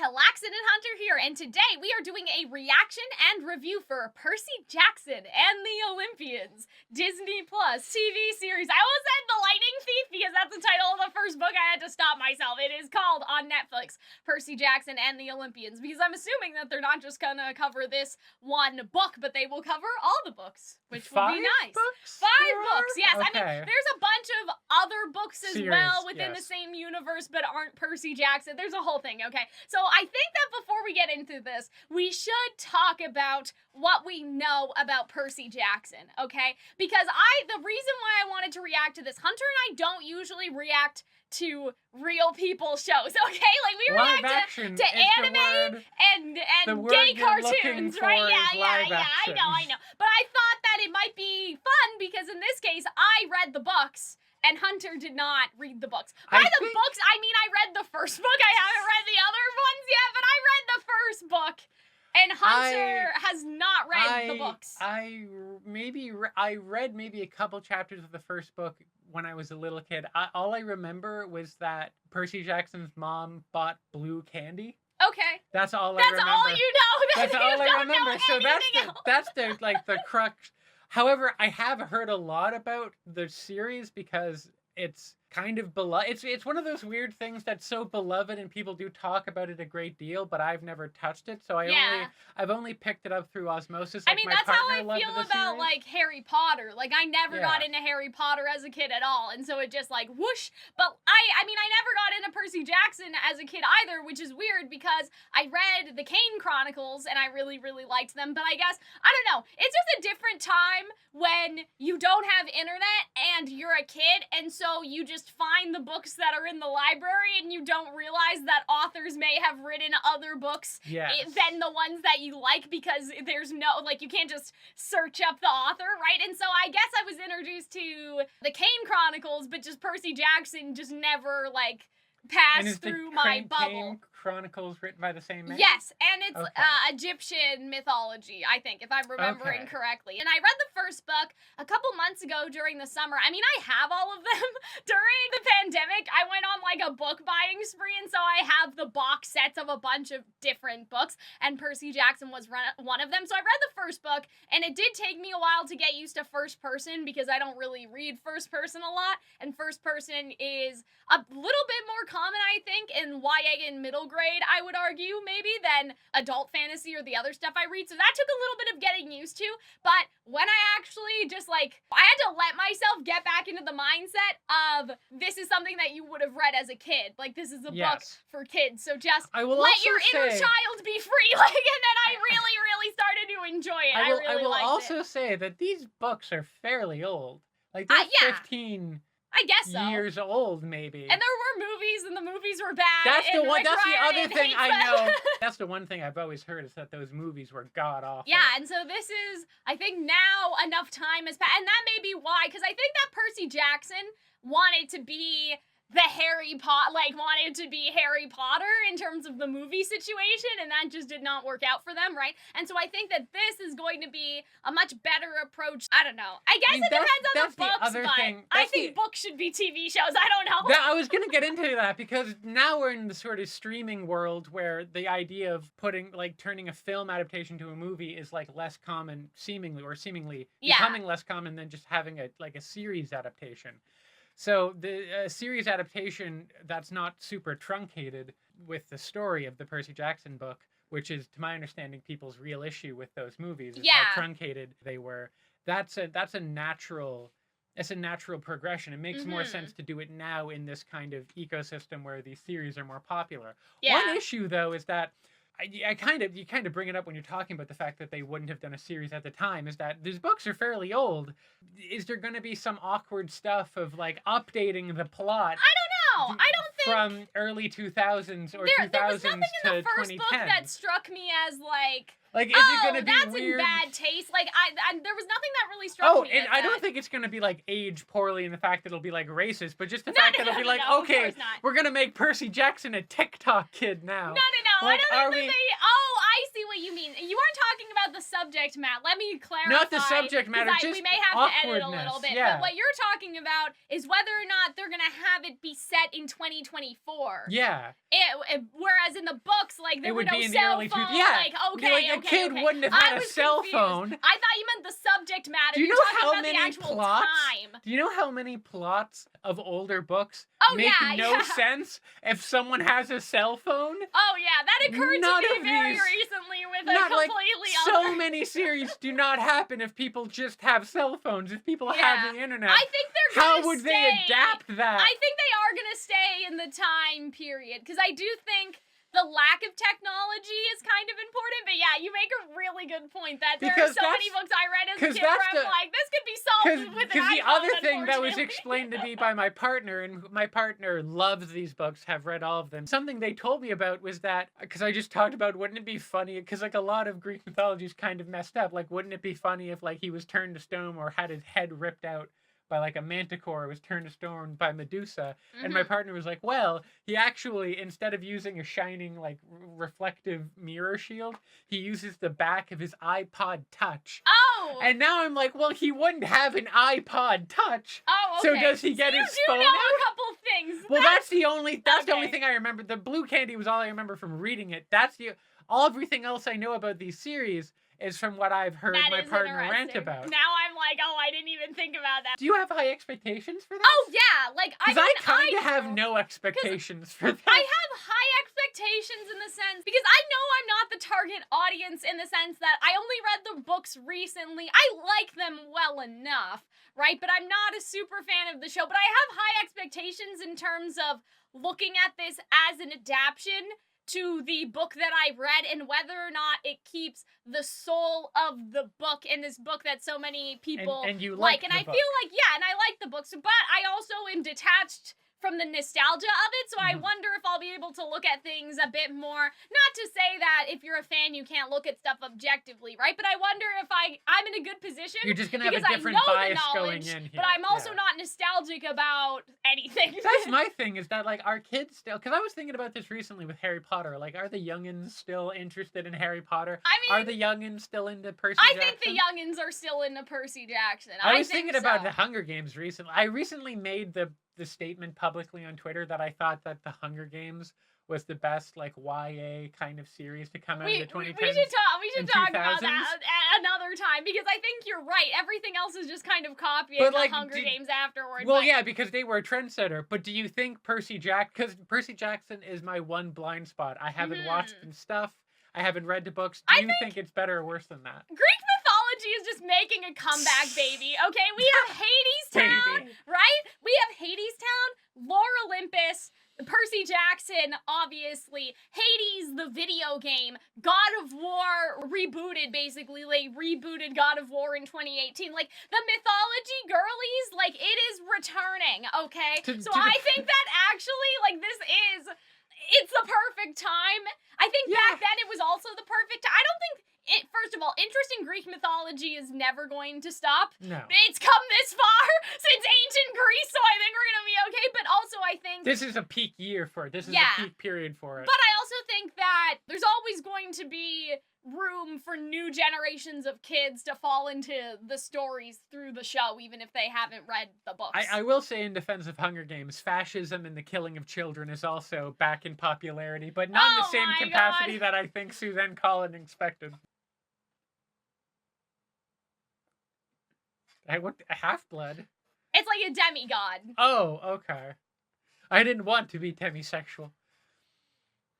Calxiyn and Hunter here, and today we are doing a reaction and review for Percy Jackson and the Olympians, Disney Plus TV series. I almost said The Lightning Thief because that's the title of the first book. I had to stop myself. It is called on Netflix, Percy Jackson and the Olympians, because I'm assuming that they're not just gonna cover this one book, but they will cover all the books, which will be nice. Five books, yes. Okay. I mean, there's a bunch of other books as well within the yes. same universe, but aren't Percy Jackson. There's a whole thing, okay? So I think that before we get into this, we should talk about what we know about Percy Jackson, okay? Because the reason why I wanted to react to this, Hunter and I don't usually react to real people shows, okay? Like, we react to anime and gay cartoons, right? Yeah, I know. But I thought that it might be fun because in this case, I read the books and Hunter did not read the books. By the books, I mean I read the first book. I haven't read the other ones yet, but I read the first book. And Hunter has not read the books. I read maybe a couple chapters of the first book when I was a little kid. All I remember was that Percy Jackson's mom bought blue candy. Okay. That's all I remember. That's all you know. That's all I remember. So that's the crux. However, I have heard a lot about the series because it's kind of beloved. It's one of those weird things that's so beloved and people do talk about it a great deal, but I've never touched it. So I've only picked it up through osmosis. I mean, that's how I feel about like Harry Potter. Like, I never got into Harry Potter as a kid at all, and so it just like whoosh. But I mean, I never got into Percy Jackson as a kid either, which is weird because I read the Kane Chronicles and I really, really liked them. But I guess I don't know. It's just a different time when you don't have internet and you're a kid, and so you just find the books that are in the library and you don't realize that authors may have written other books than the ones that you like because there's no, like, you can't just search up the author, right? And so I guess I was introduced to the Kane Chronicles, but just Percy Jackson just never, like, passed through my bubble. Kane Chronicles written by the same man? Yes, and it's Egyptian mythology, I think, if I'm remembering correctly. And I read the first book a couple months ago during the summer. I mean, I have all of them. During the pandemic, I went on like a book buying spree, and so I have the box sets of a bunch of different books, and Percy Jackson was one of them. So I read the first book, and it did take me a while to get used to first person because I don't really read first person a lot, and first person is a little bit more common, I think, in YA and middle grade, I would argue, maybe, than adult fantasy or the other stuff I read. So that took a little bit of getting used to. But when I actually just, like, I had to let myself get back into the mindset of this is something that you would have read as a kid. Like, this is a book for kids. So just let your inner child be free. Like, and then I really, really started to enjoy it. I will also say that these books are fairly old. Like, they're 15... I guess so. Years old, maybe. And there were movies, and the movies were bad. That's the other thing I know. That's the one thing I've always heard is that those movies were god-awful. Yeah, and so this is, I think now enough time has passed, and that may be why, because I think that Percy Jackson wanted to be wanted to be Harry Potter in terms of the movie situation, and that just did not work out for them, right? And so I think that this is going to be a much better approach. I don't know. I guess it depends on the books, but I think books should be TV shows. I don't know. I was going to get into that because now we're in the sort of streaming world where the idea of turning a film adaptation to a movie is like less common, seemingly becoming less common than just having a series adaptation. So the series adaptation that's not super truncated with the story of the Percy Jackson book, which is, to my understanding, people's real issue with those movies, is how truncated they were. That's a natural progression. It makes more sense to do it now in this kind of ecosystem where these series are more popular. Yeah. One issue, though, is that you kind of bring it up when you're talking about the fact that they wouldn't have done a series at the time, is that these books are fairly old. Is there going to be some awkward stuff of like updating the plot? I don't know. I don't think from early 2000s or 2000s there was nothing in the first 2010s. book that struck me as like is it going to be that's weird? In bad taste. Like, there was nothing that really struck me and I don't think it's going to be, like, aged poorly in the fact that it'll be, like, racist, but just the fact that it'll be like, okay, we're going to make Percy Jackson a TikTok kid now. No. Like, I don't think I see what you mean. You aren't talking about the subject matter. Let me clarify. Not the subject matter, just we may have to edit a little bit. Yeah. But what you're talking about is whether or not they're going to have it be set in 2024. Yeah. Whereas whereas in the books, like, there it were would no be in the cell early phone. Yeah, Like, okay, a kid okay. wouldn't have had I a was cell confused. phone. I thought you meant the subject matter. Do you You're know talking how about many the actual plots? time. Do you know how many plots of older books Oh, make yeah, no yeah. sense if someone has a cell phone? Oh, yeah, that occurred None to me of very these- recently with a Not like completely so other... many series do not happen if people just have cell phones. If people Yeah. have the internet, I think they're gonna how would stay. they adapt that? I think they are gonna stay in the time period, because I do think the lack of technology is kind of important, but yeah, you make a really good point that there Because are so many that's- books I read as a 'cause kid where that's I'm the- like, this could be solved with an Because the iPhone, other thing that was unfortunately. explained to me by my partner, and my partner loves these books, have read all of them. Something they told me about was that, because I just talked about, wouldn't it be funny, because like a lot of Greek mythology is kind of messed up. Like, wouldn't it be funny if like he was turned to stone or had his head ripped out by like a manticore, or was turned to stone by Medusa? And my partner was like, well, he actually, instead of using a shining like reflective mirror shield, he uses the back of his iPod Touch. Oh! And now I'm like, well, he wouldn't have an iPod Touch. Oh, okay. So does he get his phone You do know out? a couple things. Well, that's the only Okay. thing I remember. The blue candy was all I remember from reading it. Everything else I know about these series is from what I've heard That my is partner rant interesting. about. Now I'm like, oh, I didn't even think about that. Do you have high expectations for this? Oh, yeah, like, I Because mean, I kind of have do. no expectations for this. I have high expectations in the sense, because I know I'm not the target audience in the sense that I only read the books recently. I like them well enough, right? But I'm not a super fan of the show. But I have high expectations in terms of looking at this as an adaptation to the book that I read, and whether or not it keeps the soul of the book in this book that so many people and you like. like And the I book. feel like, yeah, and I like the books, but I also am detached from the nostalgia of it, so I wonder if I'll be able to look at things a bit more. Not to say that if you're a fan, you can't look at stuff objectively, right? But I wonder if I'm in a good position. You're just gonna have a because different I know bias the going knowledge, in here. but I'm also Yeah. not nostalgic about anything. That's my thing, is that like, are kids still, because I was thinking about this recently with Harry Potter, like, are the youngins still interested in Harry Potter? I mean, Are the youngins still into Percy I Jackson? think the youngins are still into Percy Jackson. I was think thinking about so. the Hunger Games recently. I recently made the statement publicly on Twitter that I thought that the Hunger Games was the best like YA kind of series to come out in the 2010s. We should and talk about 2000s. that at another time, because I think you're right. Everything else is just kind of copying But, the like, Hunger Games afterward. Well, but yeah, because they were a trendsetter. But do you think because Percy Jackson is my one blind spot. I haven't watched the stuff. I haven't read the books. Do you think it's better or worse than that? Greek mythology is just making a comeback, baby. Okay, we have Hades Town, Baby. right? We have Hades Town, Lore Olympus, Percy Jackson, obviously, Hades, the video game, God of War rebooted, basically. They rebooted God of War in 2018. Like, the mythology girlies, like, it is returning, okay? I think that actually, like, it's the perfect time. I think back then it was also the perfect time. I don't think, first of all, interest in Greek mythology is never going to stop. No. It's come this far since ancient Greece, so I think we're going to be okay. But also, I think... This is a peak year for it. This is a peak period for it. But I also think that there's always going to be room for new generations of kids to fall into the stories through the show, even if they haven't read the books. I will say, in defense of Hunger Games, fascism and the killing of children is also back in popularity, but not in the same capacity that I think Suzanne Collin expected. What, Half-Blood? It's like a demigod. Oh, okay. I didn't want to be demisexual.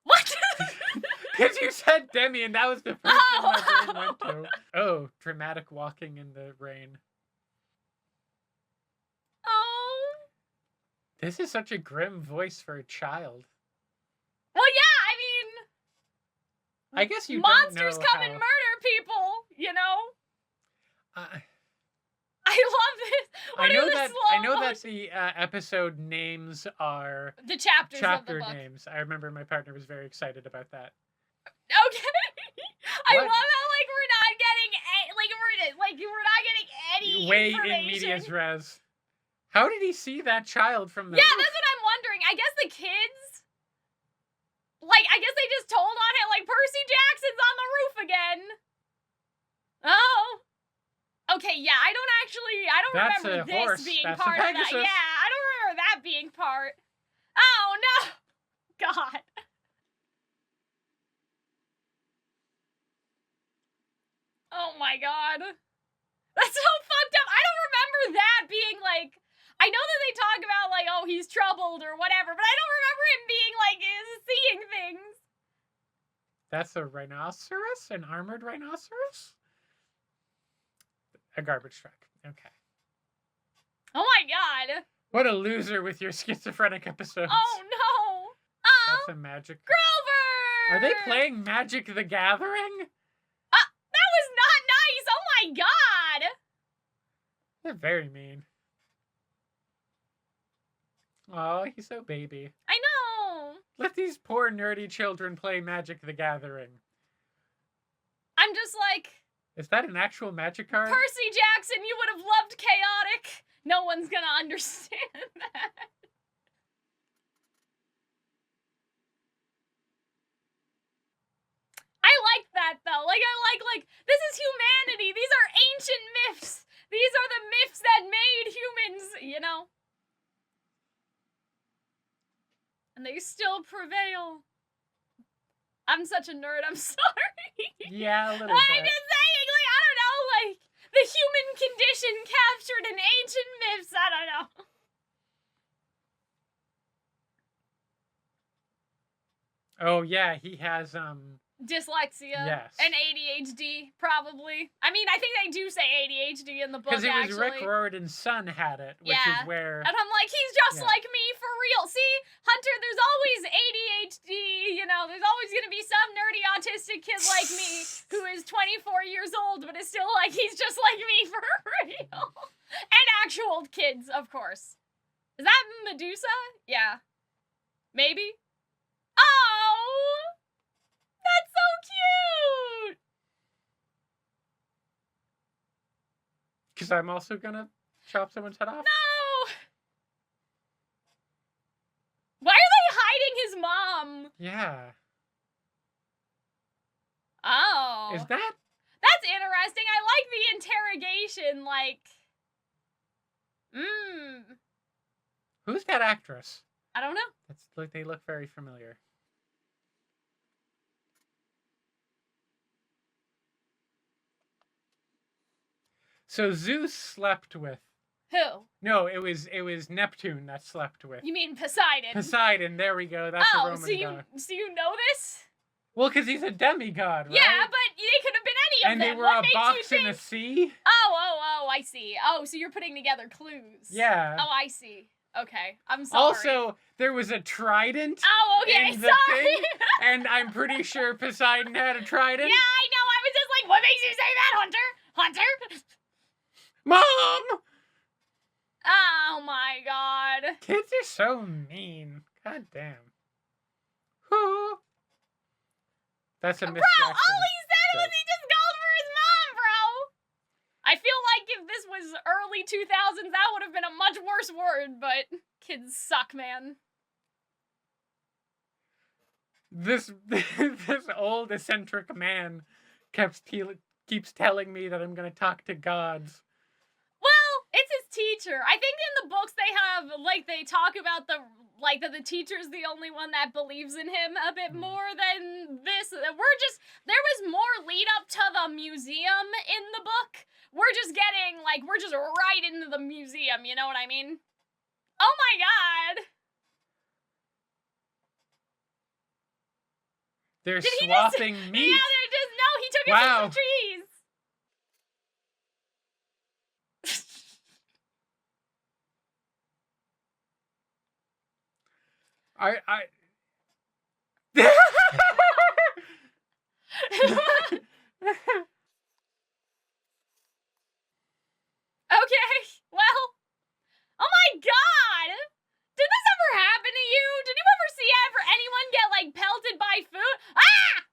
What? Because you said demi, and that was the first thing my brain went to. Oh, dramatic walking in the rain. Oh. This is such a grim voice for a child. Well, yeah, I mean... I guess you monsters don't know come and murder people, you know? I love this. I know that the episode names are the chapter of the book. Names. I remember my partner was very excited about that. Okay. I love how we're not getting any way information. In medias res. How did he see that child from the roof? That's what I'm wondering. I guess the kids, I guess they just told on him, Percy Jackson's on the roof again. Oh. Okay, yeah, I don't remember this being part of that. Yeah, I don't remember that being part. Oh, no. God. Oh my god. That's so fucked up. I don't remember that being like... I know that they talk about like, oh, he's troubled or whatever, but I don't remember him being like, seeing things. That's a rhinoceros? An armored rhinoceros? A garbage truck. Okay. Oh my god. What a loser with your schizophrenic episodes. Oh no. Oh. That's a magic... Grover! Are they playing Magic the Gathering? That was not nice! Oh my god! They're very mean. Oh, he's so baby. I know! Let these poor nerdy children play Magic the Gathering. I'm just like... Is that an actual Magic card? Percy Jackson, you would have loved chaotic! No one's gonna understand that. I like that, though. Like, this is humanity. These are ancient myths. These are the myths that made humans, you know? And they still prevail. I'm such a nerd, I'm sorry. Yeah, a little bit. I'm just saying, like, I don't know, like, the human condition captured in ancient myths, I don't know. Oh, yeah, he has, Dyslexia. Yes. And ADHD, probably. I mean, I think they do say ADHD in the book, because it was actually. Rick Riordan's son had it, which Yeah. is where... And I'm like, he's just like me, for real. See, Hunter, there's always ADHD, you know, there's always gonna be some nerdy autistic kid like me who is 24 years old, but is still like, he's just like me, for real. And actual kids, of course. Is that Medusa? Yeah. Maybe? Oh! That's so cute! Because I'm also gonna chop someone's head off? No! Why are they hiding his mom? Yeah. Oh. Is that... That's interesting. I like the interrogation, like... Who's that actress? I don't know. They look very familiar. So Zeus slept with... Who? No, it was Neptune that slept with. You mean Poseidon? Poseidon, there we go. That's a Roman god. So you know this? Well, because he's a demigod, right? Yeah, but they could have been any of and them. they were What a makes box you in think... a sea? Oh, I see. Oh, so you're putting together clues. Yeah. Oh, I see. Okay, I'm sorry. Also, there was a trident. Oh, okay, in the sorry. thing, and I'm pretty sure Poseidon had a trident. Yeah, I know. I was just like, what makes you say that, Hunter? Hunter? Mom! Oh my god. Kids are so mean. God damn. Who? That's a Miss Bro, Jackson all he said was joke. he just called for his mom, bro. I feel like if this was early 2000s, that would have been a much worse word, but kids suck, man. This old eccentric man keeps telling me that I'm gonna talk to gods. Well, it's his teacher. I think in the books they have, like, they talk about that the teacher's the only one that believes in him a bit more than this. There was more lead up to the museum in the book. We're just right into the museum, you know what I mean? Oh my god! They're swapping meat. Yeah, he took it to some trees. Okay, well, oh my god! Did this ever happen to you? Did you ever see anyone get, like, pelted by food? Ah!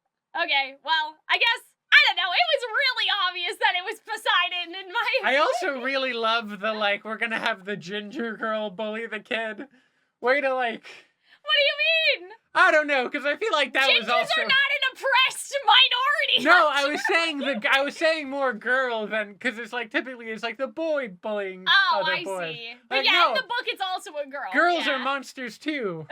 Okay, well, I guess, I don't know, it was really obvious that it was Poseidon in my I also really love the, like, we're gonna have the ginger girl bully the kid. Way to, like... What do you mean? I don't know, because I feel like that was also... Gingers are not an oppressed minority! No, I was saying more girl than... Because it's like, typically, it's like the boy bullying other boys. See. Like, But yeah, no, in the book, it's also a girl. girls are monsters, too.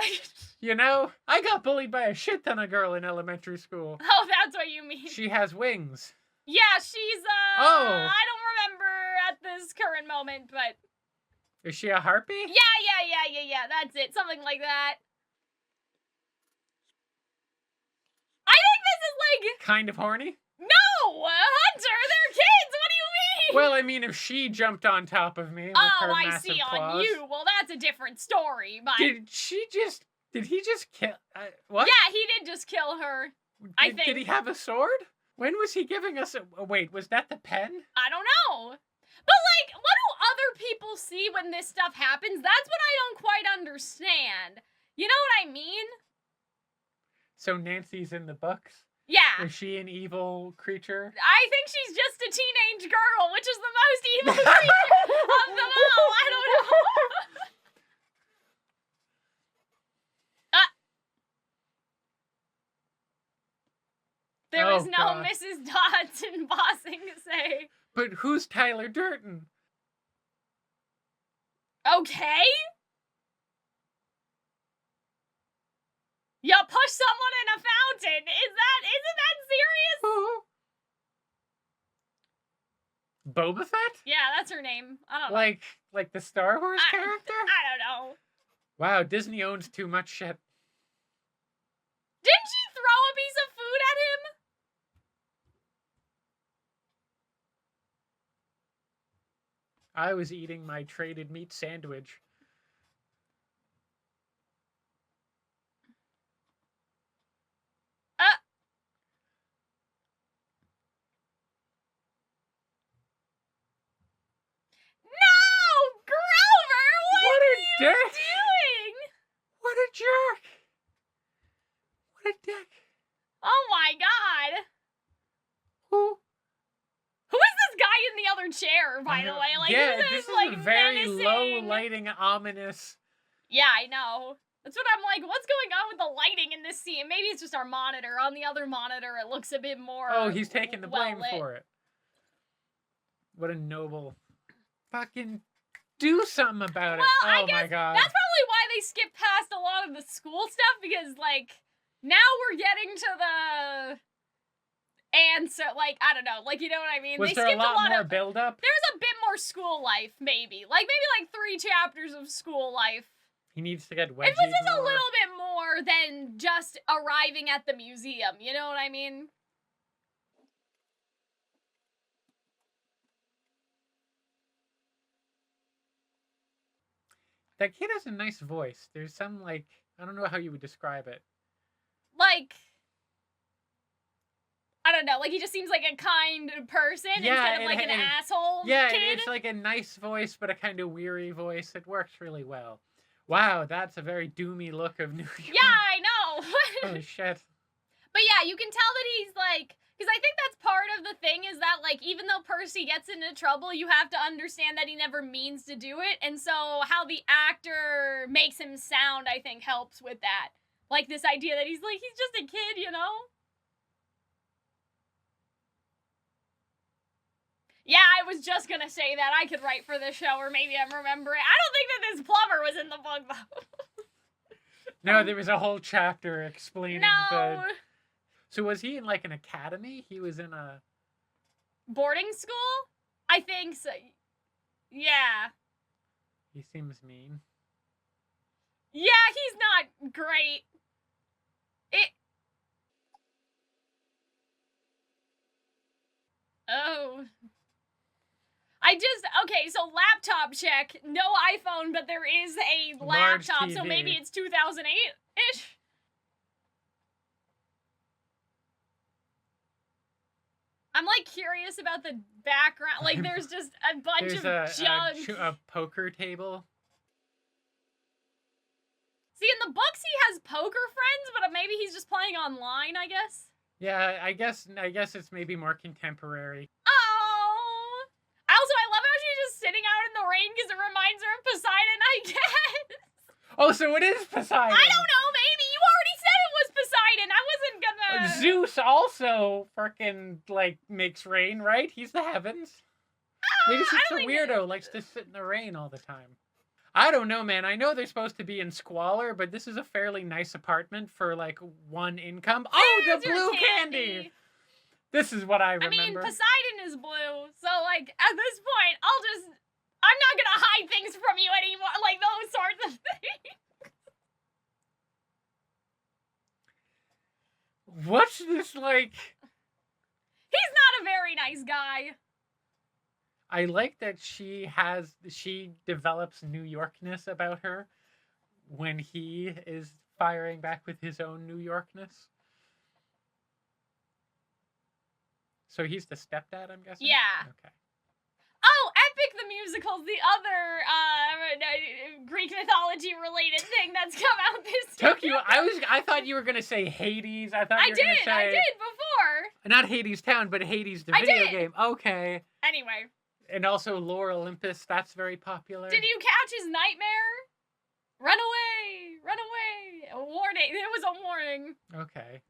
You know? I got bullied by a shit ton of girl in elementary school. Oh, that's what you mean. She has wings. Yeah, she's, Oh. I don't remember at this current moment, but... Is she a harpy? Yeah, that's it. Something like that. I think this is like... Kind of horny? No! Hunter, they're kids! What do you mean? Well, I mean, if she jumped on top of me with her I massive see claws... on you. Well, that's a different story, but... Did he just kill... what? Yeah, he did just kill her. I think. Did he have a sword? When was he giving us a... Wait, was that the pen? I don't know. But, like, what do other people see when this stuff happens? That's what I don't quite understand. You know what I mean? So Nancy's in the books? Yeah. Is she an evil creature? I think she's just a teenage girl, which is the most evil creature of them all. I don't know. There was no God. Mrs. Dodson bossing to say. But who's Tyler Durden? Okay. You push someone in a fountain. Isn't that serious? Boba Fett? Yeah, that's her name. I don't know. Like the Star Wars character? I don't know. Wow, Disney owns too much shit. Didn't she throw a piece of food at him? I was eating my traded meat sandwich. No! Grover! What are you doing? What a jerk! What a dick! Oh my god! Who is this guy in the other chair, by the way? Like, yeah, this is like, a very menacing... low lighting, ominous. Yeah, I know. That's what I'm like, what's going on with the lighting in this scene? Maybe it's just our monitor. On the other monitor, it looks a bit more... Oh, he's taking the blame well-lit. for it. What a noble... Fucking do something about it. Well, I oh guess my god. that's probably why they skip past a lot of the school stuff, because, like, now we're getting to the... answer, like, I don't know, like, you know what I mean? Was they there skipped a lot more of... build-up? There's a bit more school life, maybe. Like, maybe 3 chapters of school life. He needs to get wedgied It was just more. a little bit more than just arriving at the museum, you know what I mean? That kid has a nice voice. There's some, like, I don't know how you would describe it. Like, I don't know, like, he just seems like a kind person instead of, like, an asshole yeah, kid. it's like a nice voice, but a kind of weary voice. It works really well. Wow, that's a very doomy look of New York. Yeah, I know. Oh, shit. But yeah, you can tell that he's, like... Because I think that's part of the thing is that, like, even though Percy gets into trouble, you have to understand that he never means to do it. And so how the actor makes him sound, I think, helps with that. Like, this idea that he's, like, he's just a kid, you know? Yeah, I was just gonna say that. I could write for this show, or maybe I'm remembering. I don't think that this plumber was in the book, though. No, there was a whole chapter explaining No. So was he in, like, an academy? He was in a... Boarding school? I think so. Yeah. He seems mean. Yeah, he's not great. Oh. Okay, so laptop check. No iPhone, but there is a Large laptop, so TV. maybe it's 2008-ish? I'm, like, curious about the background. Like, there's just a bunch of junk. A poker table. See, in the books he has poker friends, but maybe he's just playing online, I guess? Yeah, I guess it's maybe more contemporary. Oh! Also, I love how she's just sitting out in the rain because it reminds her of Poseidon, I guess. Oh, so it is Poseidon! I don't know, maybe. You already said it was Poseidon. I wasn't gonna... Zeus also frickin', like, makes rain, right? He's the heavens. Maybe she's a weirdo, likes to sit in the rain all the time. I don't know, man. I know they're supposed to be in squalor, but this is a fairly nice apartment for, like, one income. Oh, the blue candy! This is what I I mean, remember. Poseidon is blue, so, like, at this point, I'm not gonna hide things from you anymore, like, those sorts of things. What's this, like... He's not a very nice guy. I like that she develops New Yorkness about her when he is firing back with his own New Yorkness. So he's the stepdad, I'm guessing? Yeah. Okay. Oh, Epic the Musical's the other Greek mythology related thing that's come out this year. I thought you were gonna say Hades. I did before. Not Hades Town, but Hades the video game. Okay. Anyway. And also Lore Olympus, that's very popular. Did you catch his nightmare? Run away! Run away! A warning. It was a warning. Okay.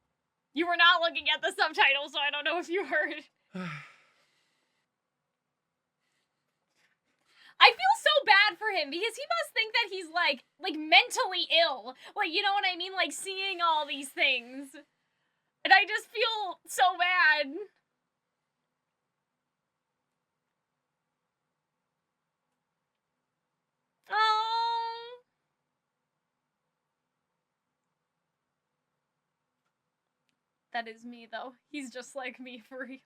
You were not looking at the subtitles, so I don't know if you heard. I feel so bad for him because he must think that he's like mentally ill. Like, you know what I mean? Like seeing all these things. And I just feel so bad. Oh. That is me though. He's just like me for real.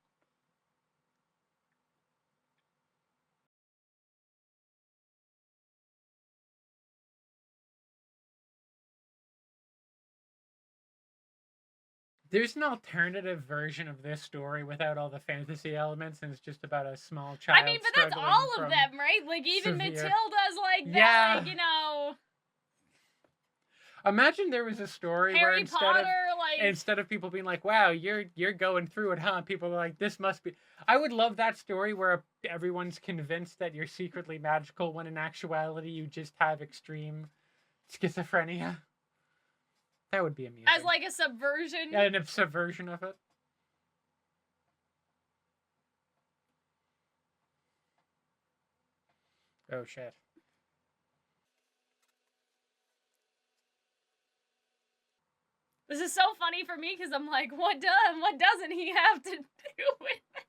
There's an alternative version of this story without all the fantasy elements, and it's just about a small child. I mean, but that's all of them, right? Like, even Matilda's like that, like, you know. Imagine there was a story Harry where Potter, instead of people being like, wow, you're going through it, huh? People are like, this must be... I would love that story where everyone's convinced that you're secretly magical when in actuality you just have extreme schizophrenia. That would be amusing. As like a subversion? Yeah, a subversion of it. Oh, shit. This is so funny for me because I'm like, what doesn't he have to do with it?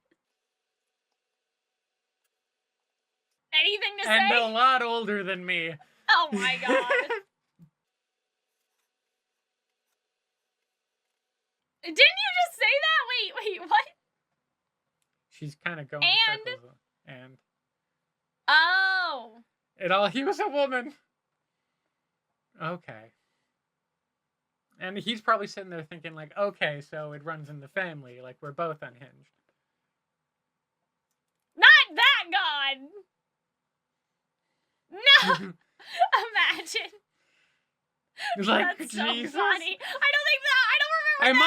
Anything to say? And a lot older than me. Oh my god. Didn't you just say that? Wait, what? She's kind of going in circles. And... Oh. He was a woman. Okay. And he's probably sitting there thinking like, okay, so it runs in the family. Like, we're both unhinged. Not that god! No! Imagine. Like, that's so Jesus. funny. I don't remember Am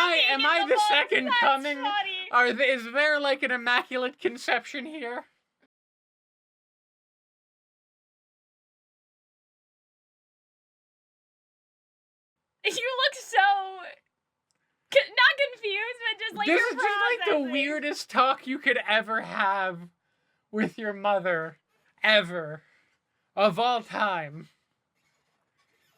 I the second that's coming? Funny. Is there like an immaculate conception here? You look so not confused, but just like this you're is just like the weirdest talk you could ever have with your mother, ever, of all time.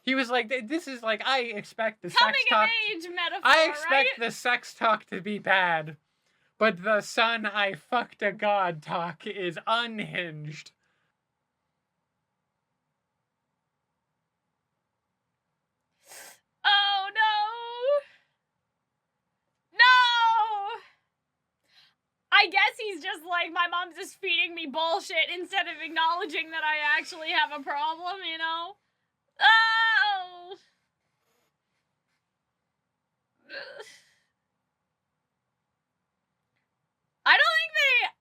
He was like, "This is like I expect the coming sex talk. Of age metaphor, I expect right? the sex talk to be bad, but the son I fucked a god talk is unhinged." Oh no! No! I guess he's just like, my mom's just feeding me bullshit instead of acknowledging that I actually have a problem, you know? Oh!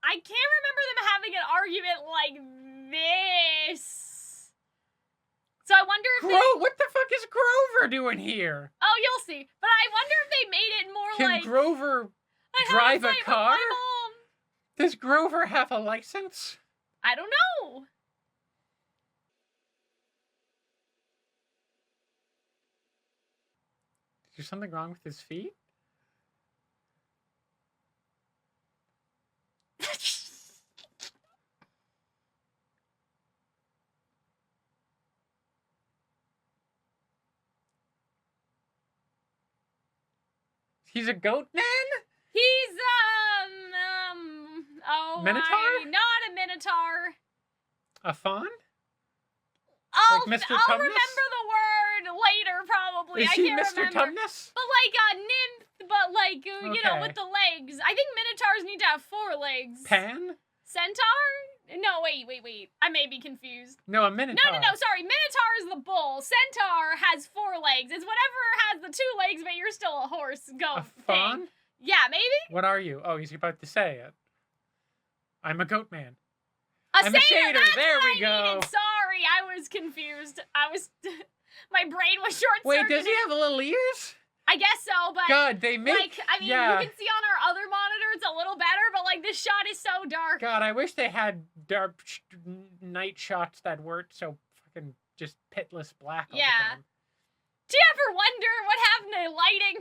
I can't remember them having an argument like this. So I wonder if what the fuck is Grover doing here? Oh, you'll see. But I wonder if they made it more like... Can Grover drive a car? My mom. Does Grover have a license? I don't know. Is there something wrong with his feet? He's a goat man? He's Oh Minotaur? my, not a Minotaur. A fawn? I'll Mr. remember Tumnus? the word later, probably. Is I he can't Mr. remember. Tumnus? But like a nymph, but like you know, Okay. with the legs. I think minotaurs need to have 4 legs. Pan? Centaur? No, wait. I may be confused. No, a minotaur. No, sorry. Minotaur is the bull. Centaur has 4 legs. It's whatever has the 2 legs, but you're still a horse. Go. A fawn? Yeah, maybe? What are you? Oh, he's about to say it. I'm a goat man. I'm a satyr. That's there what we I go. needed. Sorry, I was confused. My brain was short-circuited. Wait, does he have little ears? I guess so, but God, they make like, I mean, yeah. you can see on our other monitor it's a little better, but like this shot is so dark. God, I wish they had dark night shots that weren't so fucking just pitless black all the time. Do you ever wonder what happened to lighting?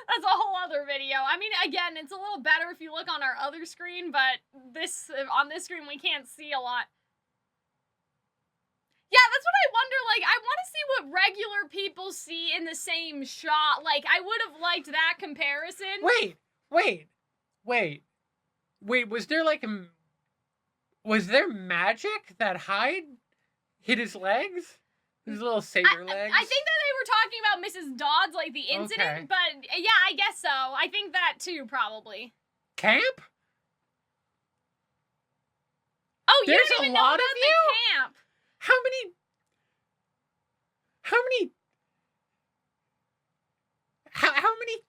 That's a whole other video. I mean, again, it's a little better if you look on our other screen, but on this screen we can't see a lot. Yeah, that's what I wonder. Like, I want to see what regular people see in the same shot. Like, I would have liked that comparison. Wait, was there like was there magic that hid his legs? His little satyr legs? I think that they were talking about Mrs. Dodds, like the incident, but yeah, I guess so. I think that too, probably. Camp? Oh, you There's don't even a lot know about of you? the camp. How many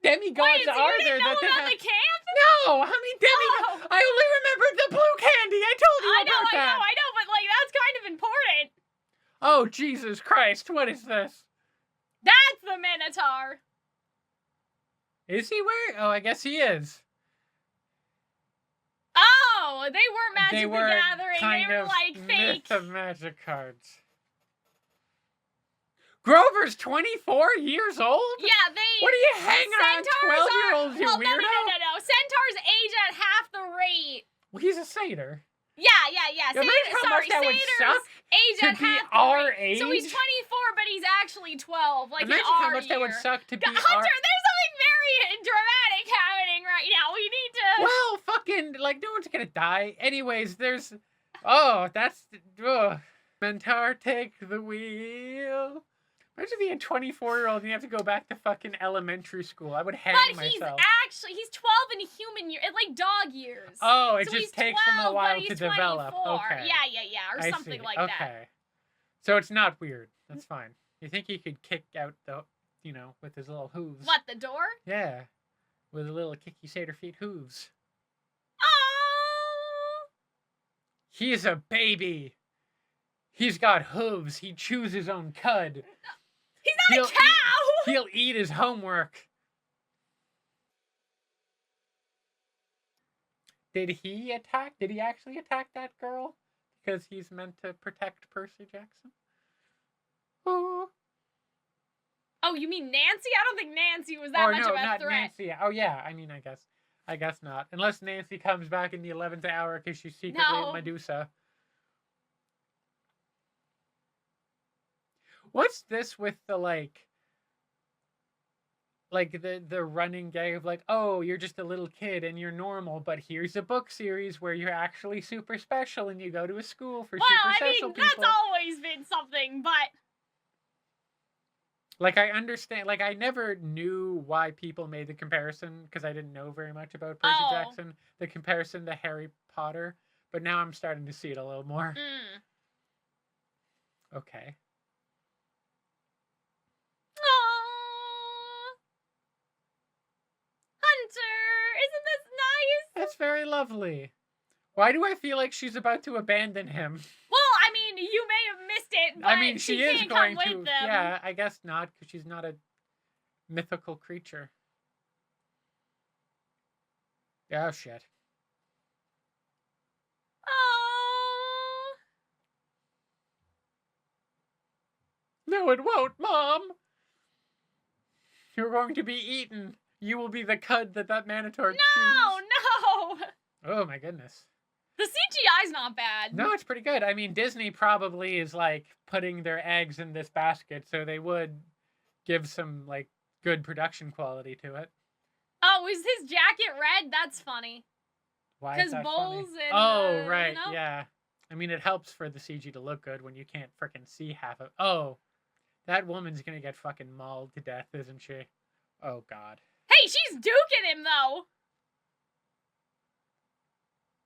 demigods Wait, so are you there didn't know that about have... the camp? No, how many demigods? Oh. I only remembered the blue candy. I told you about that. I know, but like that's kind of important. Oh, Jesus Christ, what is this? That's the Minotaur. Is he wearing? Oh, I guess he is. Oh, they were Magic They the were Gathering. kind They were of like fake. Myth of Magic cards. Grover's 24 years old? Yeah, they... What are you hanging on 12-year-olds, you well, weirdo? No. Centaurs age at half the rate. Well, he's a satyr. Yeah. Imagine how much that would suck age to at be half the our rate. So he's age. 24, but he's actually 12. Like Imagine in our how much that would year. suck to be Hunter, our... there's something very dramatic happening right now. We need to... Well, fucking, like, no one's gonna die. Anyways, there's... Oh, that's... Ugh. Mentor, take the wheel. Imagine being a 24-year-old and you have to go back to fucking elementary school. I would hang myself. But he's 12 in human years. It's like dog years. Oh, it so just he's takes 12, him a while but he's to develop. 24. Okay. Yeah, or I something see. like okay. that. So it's not weird. That's fine. You think he could kick out the, with his little hooves? What, the door? Yeah. With a little kicky satyr feet hooves. Oh! He's a baby. He's got hooves. He chews his own cud. He's not a cow! He'll eat his homework. Did he actually attack that girl? Because he's meant to protect Percy Jackson? Oh. Oh, you mean Nancy? I don't think Nancy was that much of a threat. Nancy. Oh, yeah. I mean, I guess not. Unless Nancy comes back in the 11th hour because she's secretly Medusa. What's this with the, the running gag of oh, you're just a little kid and you're normal, but here's a book series where you're actually super special and you go to a school for super special people. That's always been something, but... I understand, I never knew why people made the comparison, because I didn't know very much about Percy Jackson, the comparison to Harry Potter, but now I'm starting to see it a little more. Okay. Hunter, isn't this nice? That's very lovely. Why do I feel like she's about to abandon him? Well, I mean, you may have missed it, but she can't is going come to. with them. Yeah, I guess not, because she's not a mythical creature. Oh, shit. Oh. No, it won't, Mom! You're going to be eaten. You will be the cud that Minotaur chews. No! Oh, my goodness. The CGI's not bad. No, it's pretty good. I mean, Disney probably is, putting their eggs in this basket, so they would give some, good production quality to it. Oh, is his jacket red? That's funny. Why is Because that bulls funny? and Oh, right, you know? yeah. I mean, it helps for the CG to look good when you can't frickin' see half of. Oh, that woman's gonna get fucking mauled to death, isn't she? Oh God. Hey, she's duking him though.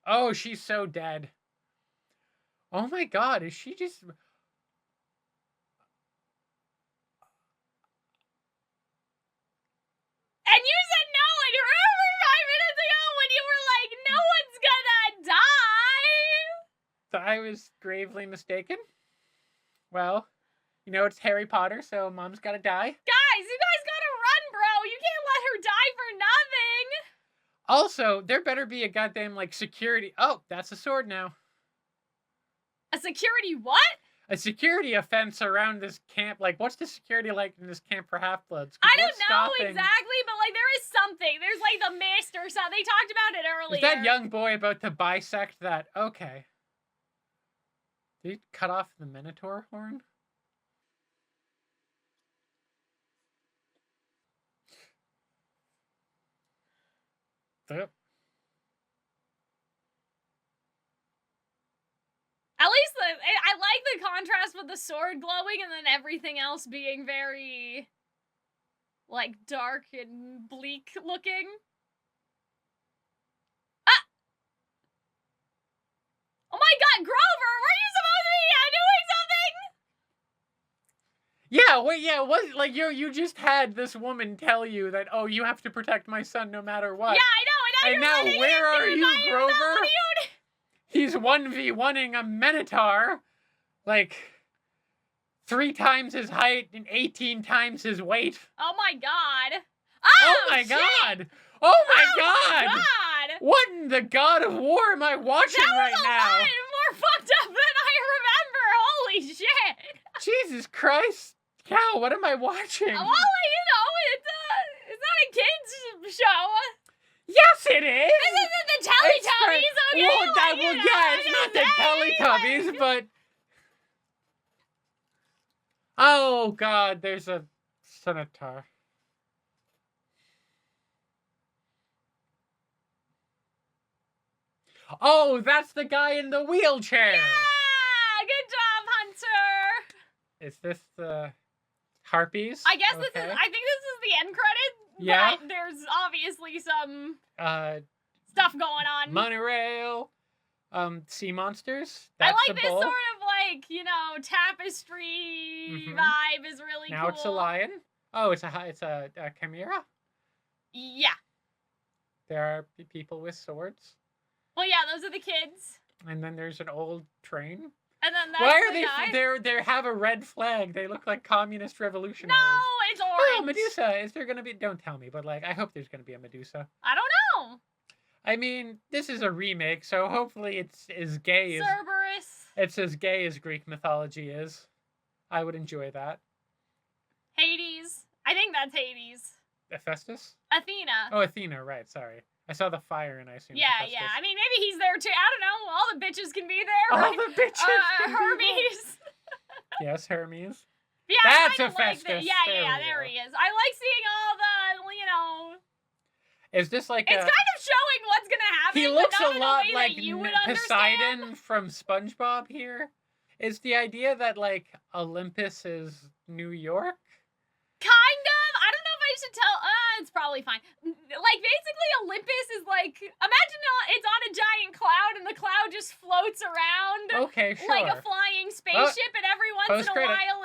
Oh, she's so dead. Oh my God, is she just? And you said no, and you remember 5 minutes ago when you were like, no one's gonna die. I was gravely mistaken. Well, you know it's Harry Potter, so mom's gotta die. Guys, you guys gotta run, bro. You can't let her die for nothing. Also, there better be a goddamn, like, security. Oh, that's a sword now. A security what? A security offense around this camp. Like, what's the security like in this camp for Half-Bloods? I don't know exactly, but, like, there is something. There's, like, the mist or something. They talked about it earlier. Is that young boy about to bisect that? Okay. Did he cut off the Minotaur horn? Yep. At least I like the contrast with the sword glowing and then everything else being very, like, dark and bleak looking. Ah! Oh my God, Grover, were you supposed to be doing something? Yeah, wait, yeah, what? Like, you just had this woman tell you that, oh, you have to protect my son no matter what. Yeah, I know, and now where are you, Grover? He's 1v1ing a Minotaur, like 3 times his height and 18 times his weight. Oh my God! Oh my God! Oh my God! What in the God of War am I watching right now? That was a lot more fucked up than I remember. Holy shit! Jesus Christ, cow! What am I watching? Well, you know, it's not a kids show. Yes, it is! This isn't the Teletubbies, okay? Well, yeah, it's not the Teletubbies, but... Oh, God, there's a Minotaur. Oh, that's the guy in the wheelchair! Yeah! Good job, Hunter! Is this the Harpies? I guess I think this is the end credit. Yeah. But there's obviously some stuff going on. Monorail, sea monsters. I That's like the this bull. sort of like, you know, tapestry vibe is really cool. Now it's a lion. Oh, it's a chimera. Yeah. There are people with swords. Well, yeah, those are the kids. And then there's an old train. And then that's Why are the guy. they have a red flag? They look like communist revolutionaries. No, it's orange. Oh, Medusa. Is there gonna be? Don't tell me, but like, I hope there's gonna be a Medusa. I don't know. I mean, this is a remake, so hopefully it's as gay as Cerberus. It's as gay as Greek mythology is. I would enjoy that. Hades. I think that's Hades. Hephaestus? Athena. Oh, Athena, right, sorry. I saw the fire and I assumed Hephaestus. Yeah. I mean, maybe he's there too. I don't know. All the bitches can be there, right? All the bitches can Hermes. Be there. Yes, Hermes. Yeah, That's I Hephaestus. Like there he is. I like seeing all the, you know... Is this like It's kind of showing what's gonna happen. He looks but not a lot in a way like that you would Poseidon understand. from SpongeBob here. Is the idea that, like, Olympus is New York? Kind of. I don't know if I should tell. It's probably fine. Like, basically, Olympus is like, imagine it's on a giant cloud and the cloud just floats around. Okay, sure. Like a flying spaceship, and every once in a while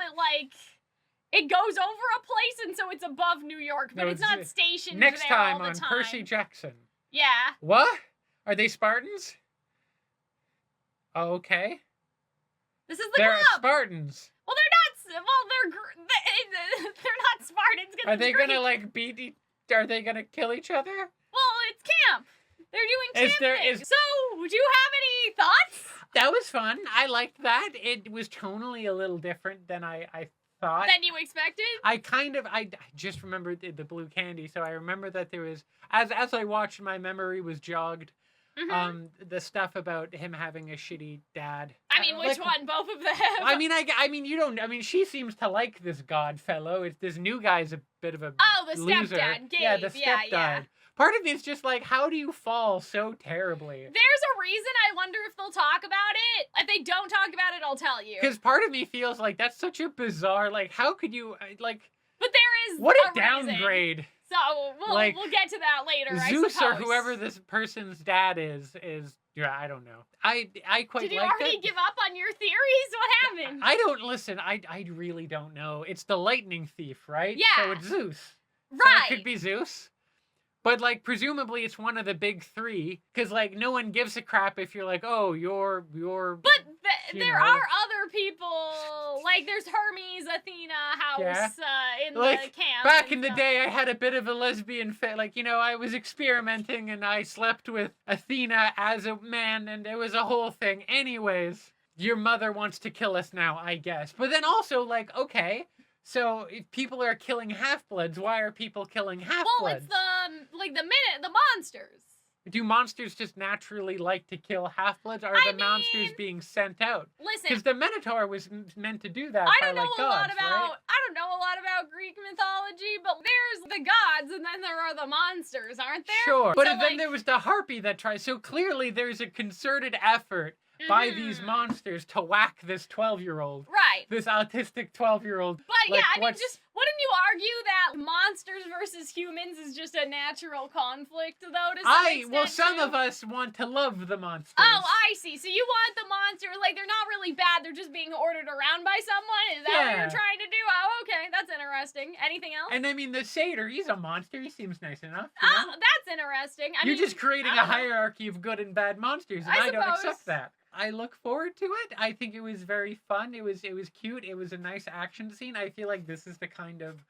it goes over a place, and so it's above New York, but it's not stationed next there time all the on time. Percy Jackson. Yeah. What? Are they Spartans? Okay. This is the They're club. Spartans. Well, they're not. Well, they're not Spartans. Are they gonna like beat? Are they gonna kill each other? Well, it's camp. They're doing camp things. So, do you have any thoughts? That was fun. I liked that. It was tonally a little different than I thought. Than you expected? I just remembered the blue candy, so I remember that there was, as I watched, my memory was jogged. The stuff about him having a shitty dad. I mean, which one? Both of them? I mean, she seems to like this god fellow. This new guy's a bit of a the loser. stepdad, Gabe. Yeah, the stepdad. Yeah. Part of me is just like, how do you fall so terribly? There's a reason. I wonder if they'll talk about it. If they don't talk about it, I'll tell you. Because part of me feels like that's such a bizarre, like, how could you, like... But there is what a reason. downgrade. So we'll get to that later, Zeus I or suppose. whoever this person's dad is, yeah, I don't know. I quite like Did you already give up on your theories? What happened? I don't listen. I really don't know. It's the lightning thief, right? Yeah. So it's Zeus. Right. So it could be Zeus. But, like, presumably it's one of the big three. Because, like, no one gives a crap if you're like, oh, you're... But there are other people. Like, there's Hermes, Athena, House, in like, the camp. Back in the day, I had a bit of a lesbian like, I was experimenting and I slept with Athena as a man and it was a whole thing. Anyways, your mother wants to kill us now, I guess. But then also, like, okay... So, if people are killing half-bloods, why are people killing half-bloods? Well, it's the monsters. Do monsters just naturally like to kill half-bloods? Or are the monsters being sent out? Listen. Because the Minotaur was meant to do that I don't know by, a lot gods, about, right? I don't know a lot about Greek mythology, but there's the gods and then there are the monsters, aren't there? Sure. But so, then there was the harpy that tried. So clearly there's a concerted effort by these monsters to whack this 12-year-old. Right. This autistic 12-year-old. But like, yeah, I mean, just wouldn't you argue that monsters versus humans is just a natural conflict, though, to some extent? Well, some of us want to love the monsters. Oh, I see. So you want the monster, like, they're not really bad, they're just being ordered around by someone? Is that what you're trying to do? Oh, okay, that's interesting. Anything else? And I mean, the satyr, he's a monster. He seems nice enough. Oh, that's interesting. You're just creating a hierarchy of good and bad monsters, and I don't accept that. I look forward to it. I think it was very fun. It was cute. It was a nice action scene. I feel like this is the kind of,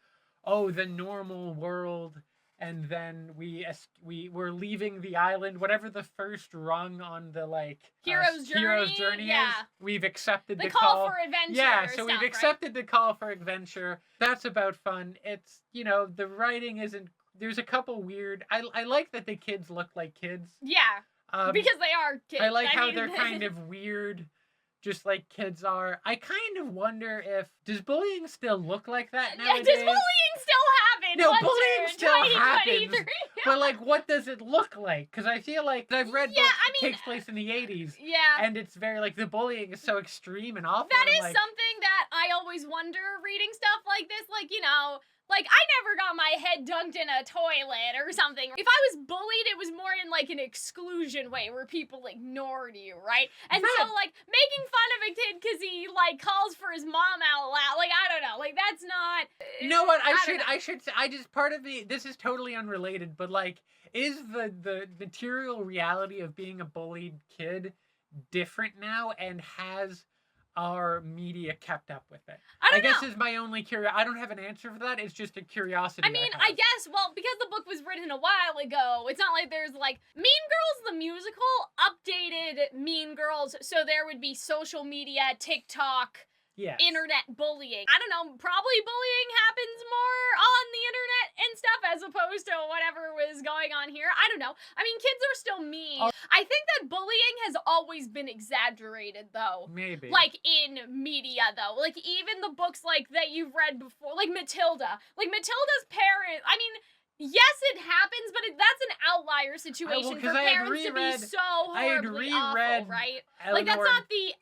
the normal world, and then we're leaving the island, whatever the first rung on the, like, hero's journey is. We've accepted the call for adventure. Yeah, so we've accepted the call for adventure. That's about fun. It's, the writing isn't, there's a couple weird, I like that the kids look like kids. Yeah. Because they are kids. I like how they're kind of weird, just like kids are. I kind of wonder does bullying still look like that nowadays? Does bullying still happen? No, bullying still happens. But, like, what does it look like? Because I feel like I've read books that takes place in the 80s. Yeah. And it's very, like, the bullying is so extreme and awful. That is something that I always wonder reading stuff like this. Like, like, I never got my head dunked in a toilet or something. If I was bullied, it was more in, like, an exclusion way where people ignored you, right? And so, like, making fun of a kid because he, like, calls for his mom out loud, like, I don't know. Like, that's not... You know what? I should say, part of me, this is totally unrelated, but, like, is the material reality of being a bullied kid different now, and has our media kept up with it? I guess is my only curiosity. I don't have an answer for that. It's just a curiosity. I mean, I guess, well, because the book was written a while ago, it's not like there's, like, Mean Girls the musical updated Mean Girls, so there would be social media, TikTok, internet bullying. I don't know, probably bullying happens more on the internet and stuff as opposed to whatever was going on here. I don't know. I mean, kids are still mean. I think that bullying has always been exaggerated, though. Maybe. Like, in media, though. Like, even the books, like, that you've read before. Like, Matilda. Like, Matilda's parents, I mean... Yes, it happens, but that's an outlier situation for parents to be so horribly awful, right? Like, that's not the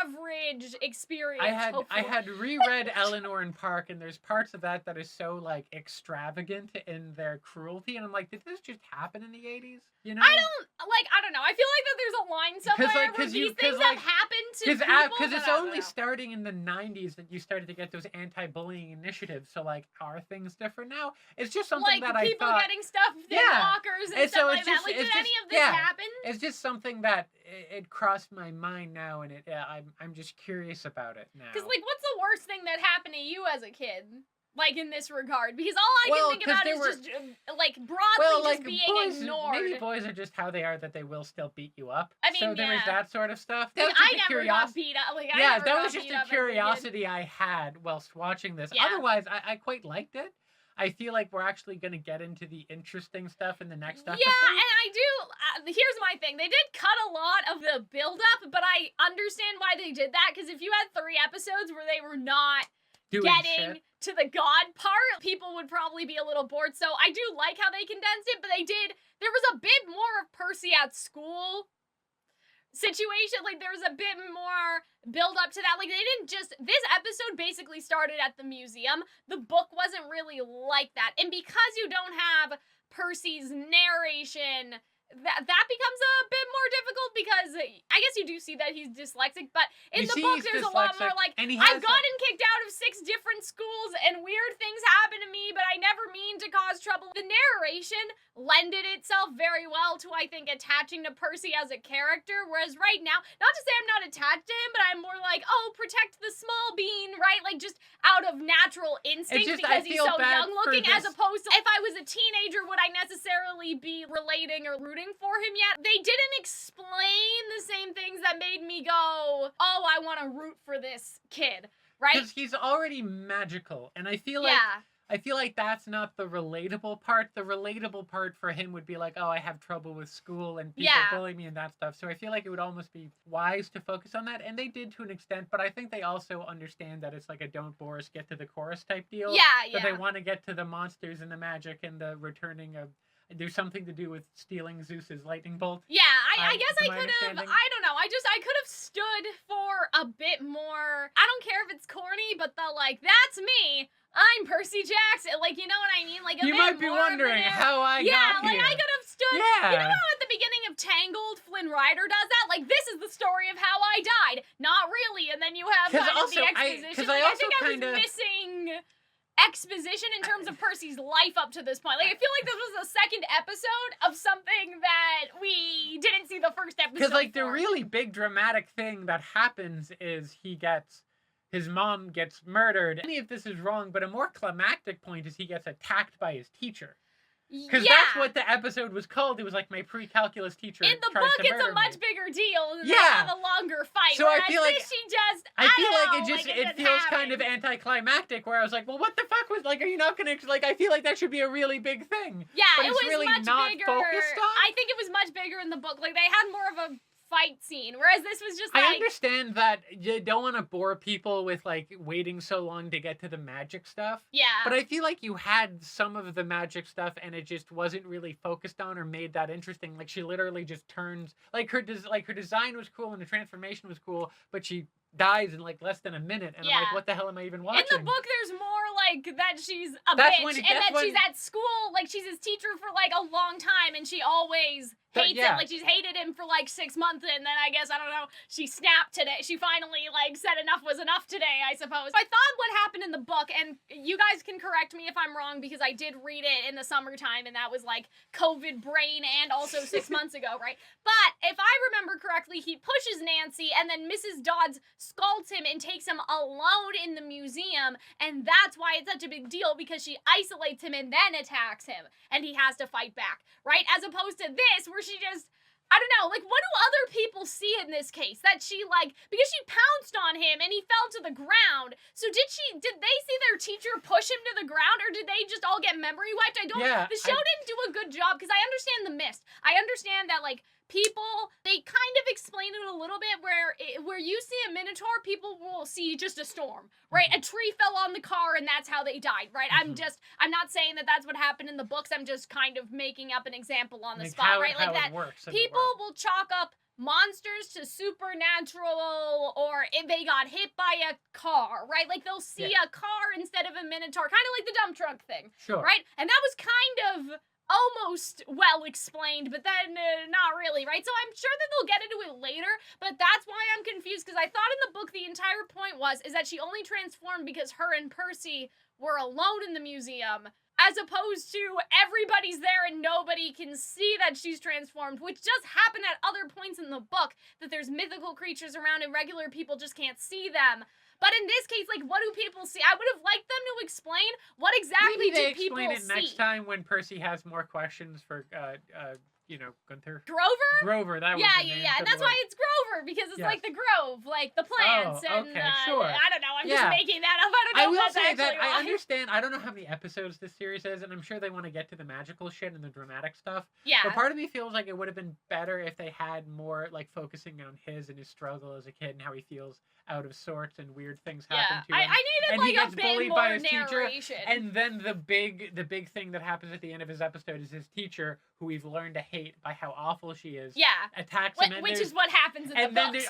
average experience, I had reread Eleanor and Park, and there's parts of that is so, like, extravagant in their cruelty, and I'm like, did this just happen in the 80s? I don't know. I feel like that there's a line somewhere where these things have happened to people. Because it's only starting in the 90s that you started to get those anti-bullying initiatives, so, like, are things different now? It's just something that I thought... people getting stuff in lockers and stuff like that. Like, did any of this happen? It's just something that it crossed my mind now, and I'm just curious about it now. Because, like, what's the worst thing that happened to you as a kid? Like, in this regard, because all I can think about is just, like, broadly just being ignored. Maybe boys are just how they are, that they will still beat you up. I mean, so there was that sort of stuff. That was just I never got beat up. Like, that was just a curiosity I had whilst watching this. Yeah. Otherwise, I quite liked it. I feel like we're actually going to get into the interesting stuff in the next episode. Yeah, and I do. Here's my thing. They did cut a lot of the build-up, but I understand why they did that, because if you had 3 episodes where they were not getting to the god part, people would probably be a little bored. So I do like how they condensed it, but there was a bit more of Percy at school situation. Like, there was a bit more build up to that. Like, they didn't just, this episode basically started at the museum. The book wasn't really like that. And because you don't have Percy's narration, that becomes a bit more difficult, because I guess you do see that he's dyslexic, but in the book there's a lot more like, I've gotten kicked out of 6 different schools and weird things happen to me, but I never mean to cause trouble. The narration lended itself very well to, I think, attaching to Percy as a character, whereas right now, not to say I'm not attached to him, but I'm more like, oh, protect the small bean, right? Like, just out of natural instinct, because he's so young looking, as opposed to, if I was a teenager, would I necessarily be relating or rooting for him yet? They didn't explain the same things that made me go, oh, I want to root for this kid, right? Because he's already magical, and I feel like that's not the relatable part. The relatable part for him would be like, oh, I have trouble with school and people bully me and that stuff. So I feel like it would almost be wise to focus on that, and they did to an extent, but I think they also understand that it's like a don't bore us, get to the chorus type deal. So they want to get to the monsters and the magic and the returning of, there's something to do with stealing Zeus's lightning bolt. Yeah, I guess I could have, I don't know, I could have stood for a bit more, I don't care if it's corny, but the, like, that's me, I'm Percy Jackson, like, you know what I mean? Like, you might be wondering how I got here. Yeah, like, I could have stood, you know how at the beginning of Tangled, Flynn Rider does that? Like, this is the story of how I died. Not really, and then you have kind of the exposition. I think I was missing exposition in terms of Percy's life up to this point. Like, I feel like this was the second episode of something that we didn't see the first episode. Because, like, the really big dramatic thing that happens is his mom gets murdered. Any of this is wrong, but a more climactic point is he gets attacked by his teacher. Because that's what the episode was called. It was like, my pre-calculus teacher in the book, it's a much bigger deal. They have a longer fight. So I feel like it feels kind of anticlimactic. Where I was like, well, what the fuck was, like? Are you not gonna, like? I feel like that should be a really big thing. Yeah, but it it's was really much not bigger. Focused on. I think it was much bigger in the book. Like, they had more of a fight scene, whereas this was just like, I understand that you don't want to bore people with, like, waiting so long to get to the magic stuff. Yeah. But I feel like you had some of the magic stuff and it just wasn't really focused on or made that interesting. Like, she literally just turns, like, her design was cool and the transformation was cool, but she dies in, like, less than a minute, and I'm like, what the hell am I even watching? In the book, there's more, like, that she's a bitch, and that she's at school, like, she's his teacher for, like, a long time, and she always hates him. Like, she's hated him for, like, 6 months, and then I guess, I don't know, she snapped today. She finally, like, said enough was enough today, I suppose. I thought what happened in the book, and you guys can correct me if I'm wrong, because I did read it in the summertime, and that was, like, COVID brain, and also 6 months ago, right? But, if I remember correctly, he pushes Nancy, and then Mrs. Dodds scalds him and takes him alone in the museum, and that's why it's such a big deal, because she isolates him and then attacks him, and he has to fight back, right? As opposed to this, where she just, I don't know, like, what do other people see in this case? That she, like, because she pounced on him and he fell to the ground, so did they see their teacher push him to the ground, or did they just all get memory wiped? The show didn't do a good job, because I understand the mist. I understand that, like, people, they kind of explain it a little bit where you see a Minotaur, people will see just a storm, right? A tree fell on the car and that's how they died, right? I'm not saying that that's what happened in the books. I'm just kind of making up an example on the spot, right? Like that. People will chalk up monsters to supernatural, or if they got hit by a car, right? Like, they'll see a car instead of a Minotaur, kind of like the dump truck thing, right? And that was kind of almost well explained, but then not really, right? So I'm sure that they'll get into it later, but that's why I'm confused, because I thought in the book the entire point is that she only transformed because her and Percy were alone in the museum, as opposed to everybody's there and nobody can see that she's transformed, which does happen at other points in the book, that there's mythical creatures around and regular people just can't see them. But in this case, like, what do people see? I would have liked them to explain what exactly do people see. Maybe they explain it next time when Percy has more questions for Gunther. Grover, that was yeah, the name. yeah, and that's why it's Grover, because it's like the grove, like the plants, and sure. I don't know, I'm just making that up. I don't know. I will if that's say that why. I understand. I don't know how many episodes this series is, and I'm sure they want to get to the magical shit and the dramatic stuff. Yeah. But part of me feels like it would have been better if they had more like focusing on his and his struggle as a kid and how he feels out of sorts and weird things happen to him. I needed and like he gets a bit bullied more by his narration. teacher. And then the big thing that happens at the end of his episode is his teacher, who we've learned to hate by how awful she is. Yeah. Attacks him, which is what happens in the books.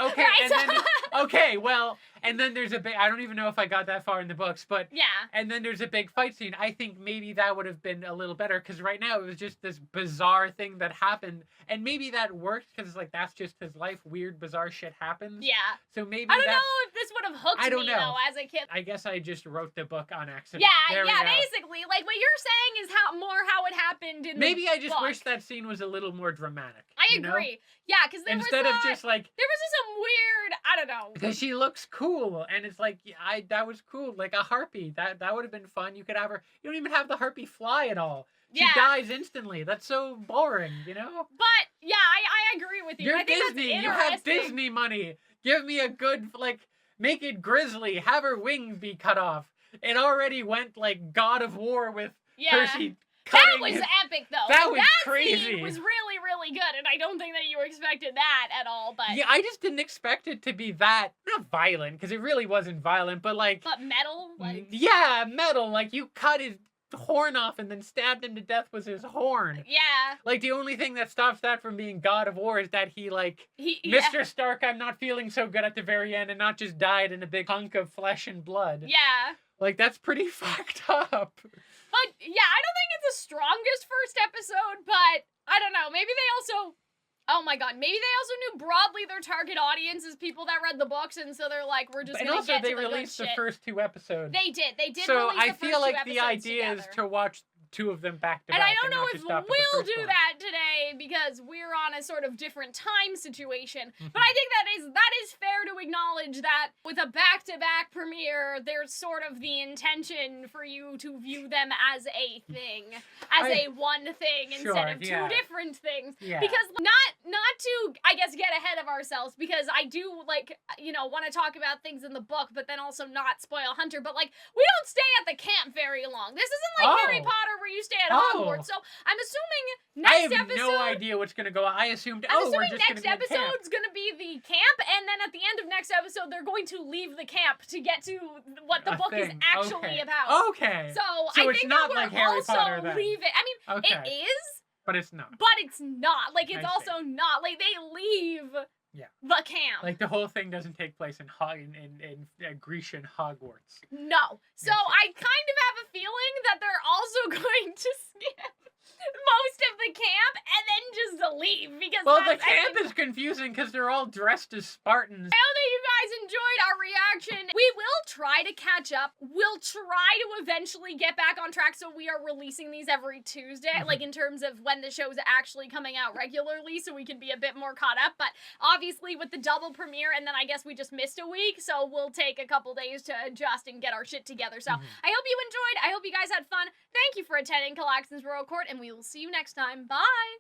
And then there's a big. I don't even know if I got that far in the books, but yeah. And then there's a big fight scene. I think maybe that would have been a little better, because right now it was just this bizarre thing that happened, and maybe that worked because like that's just his life. Weird, bizarre shit happens. Yeah. So maybe I don't know if this would have hooked me though as a kid. I guess I just wrote the book on accident. Yeah, basically, like what you're saying is how it happened in maybe the I just book. wish that scene was a little more dramatic. I agree. Yeah, because instead of just like there was just some weird, I don't know. Because she looks cool, and it's like that was cool, like a harpy. That would have been fun. You could have her. You don't even have the harpy fly at all. She dies instantly. That's so boring, But yeah, I agree with you. You're I think Disney. That's you have Disney money. Give me a good make it grisly. Have her wings be cut off. It already went like God of War with Percy. That was epic, though. That was crazy. Scene was really, really good, and I don't think that you expected that at all. But yeah, I just didn't expect it to be that not violent, because it really wasn't violent, but metal, yeah, metal. Like you cut his horn off and then stabbed him to death with his horn. Yeah. Like the only thing that stops that from being God of War is that he Mr. Stark, I'm not feeling so good at the very end, and not just died in a big hunk of flesh and blood. Yeah. Like that's pretty fucked up. But yeah, I don't think it's the strongest first episode, but I don't know. Maybe they also, oh my god, maybe they also knew broadly their target audience is people that read the books, and so they're like, we're just gonna get to the good shit. And also they released the first 2 episodes. They did So release the first 2 episodes I feel like the idea together. is to watch 2 of them back to and back. I don't know if we'll do one. that today because we're on a sort of different time situation. But I think that is fair to acknowledge that with a back-to-back premiere, there's sort of the intention for you to view them as a thing, as a one thing instead of 2 different things. Yeah. Because not to, I guess, get ahead of ourselves, because I do want to talk about things in the book, but then also not spoil Hunter. But we don't stay at the camp very long. This isn't like Harry Potter where you stay at Hogwarts. So I'm assuming next episode. I have no idea what's gonna go on. I assumed we're just next episode's gonna be the camp, and then at the end of next episode they're going to leave the camp to get to what the book is actually about. Okay. So I it's think not that like we're Harry also Potter then. leave it. I mean, it is, but it's not. But it's not. It's also not. They leave. Yeah. The camp. The whole thing doesn't take place in Grecian Hogwarts. No. So I kind of have a feeling that they're also going to skip most of the camp and then just leave, because the camp is confusing because they're all dressed as Spartans. I hope that you guys enjoyed our reaction. We will try to catch up. We'll try to eventually get back on track, so we are releasing these every Tuesday, in terms of when the show's actually coming out regularly, so we can be a bit more caught up. But obviously with the double premiere, and then I guess we just missed a week, so we'll take a couple days to adjust and get our shit together. So I hope you enjoyed. I hope you guys had fun. Thank you for attending Calxiyn's Royal Court, and we will see you next time. Bye!